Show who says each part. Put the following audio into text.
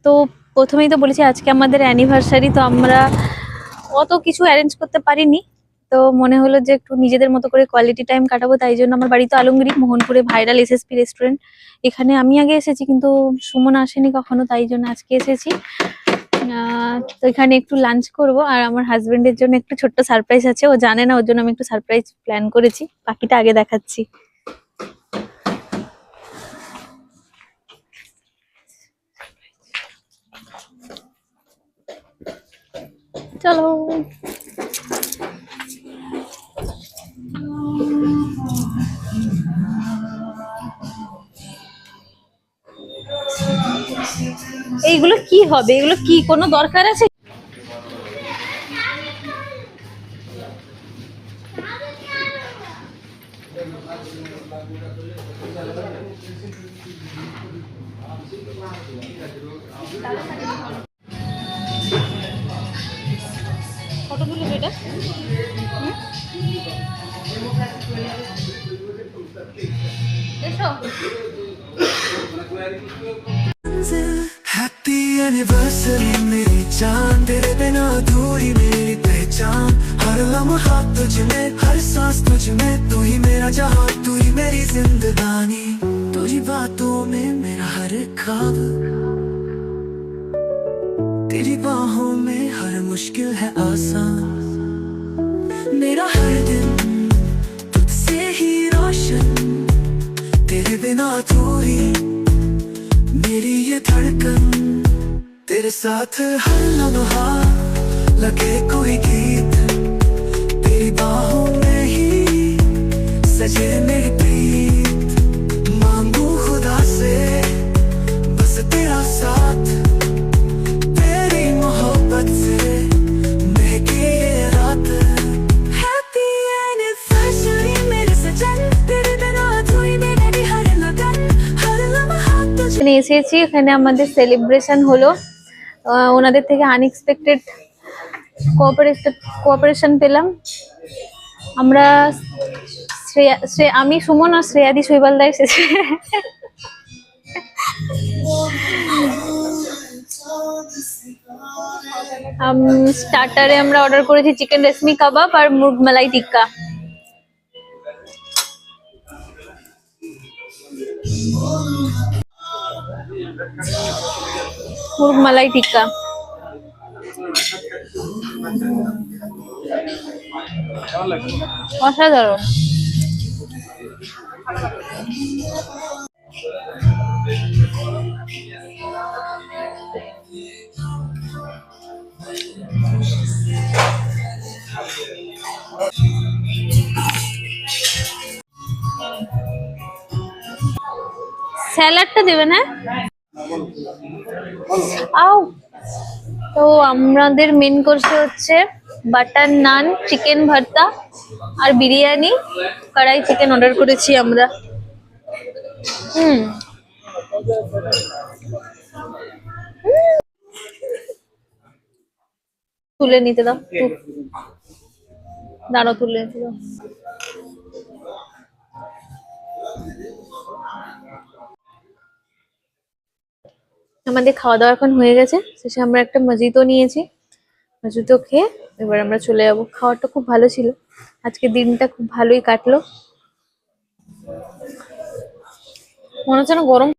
Speaker 1: তো প্রথমেই তো বলেছি আজকে আমাদের অ্যানিভার্সারি, তো আমরা অত কিছু অ্যারেঞ্জ করতে পারিনি। তো মনে হলো যে একটু নিজেদের মতো করে কোয়ালিটি টাইম কাটাবো, তাই জন্য আমার বাড়ি তো আলমগিরি, মোহনপুরে ভাইরাল এসএসপি রেস্টুরেন্ট। এখানে আমি আগে এসেছি কিন্তু সুমন আসেনি কখনো, তাই জন্য আজকে এসেছি। তো এখানে একটু লাঞ্চ করব, আর আমার হাজবেন্ডের জন্য একটু ছোট্ট সারপ্রাইজ আছে, ও জানে না, ওর জন্য আমি একটু সারপ্রাইজ প্ল্যান করেছি, বাকিটা আগে দেখাচ্ছি। চলো। এইগুলো কি হবে? এগুলো কি কোনো দরকার আছে? ফটো তুলে এটা এসো।
Speaker 2: हैप्पी एनिवर्सरी मेरी जान, तेरे बिना अधूरी मेरी पहचान। हर लम्हा तुझ में, हर सांस तुझ में, तू ही मेरा जहां, तू ही मेरी जिंदगानी। तुझी बातों में मेरा हर ख्वाब, तेरी बाहों में हर मुश्किल है आसान। मेरा हर दिन तुझसे ही रोशन, तेरे बिना अधूरी मेरी ये धड़कन। तेरे साथ हर लम्हा लगे कोई गीत, तेरी बाहों में ही सजे मेरी प्रीत। मांगू खुदा से बस तेरा साथ, तेरी मोहब्बत से महके ये रात। हैप्पी एनिवर्सरी मेरे सजन, तेरे बिना अधूरी मेरी हर लगन। हर लम्हा
Speaker 1: এখানে এসেছি, এখানে আমাদের সেলিব্রেশন হলো। ওনাদের থেকে আনএক্সপেক্টেড কোঅপারেশন পেলাম আমরা। আমি, সুমন আর শ্রেয়াদি শৈবালদা এসেছে। স্টার্টারে আমরা অর্ডার করেছি চিকেন রেশমি কাবাব আর মুরগ মালাই টিক্কা। মুরগ মালাই টিক্কা অসাধারণ। স্যালাডটা দেবেন, হ্যাঁ। আও। তো আমাদের মেন কোর্সে হচ্ছে বাটার নান, চিকেন ভর্তা আর বিরিয়ানি, কড়াই চিকেন অর্ডার করেছি আমরা। তুলে নিতে দাও, দাঁড়াও, তুলে নিতে দাও। আমাদের খাওয়া দাওয়া এখন হয়ে গেছে, শেষে আমরা একটা মজিতো নিয়েছি। মজিতো খেয়ে এবার আমরা চলে যাবো। খাওয়াটা খুব ভালো ছিল, আজকে দিনটা খুব ভালোই কাটলো। মনে হচ্ছে না গরম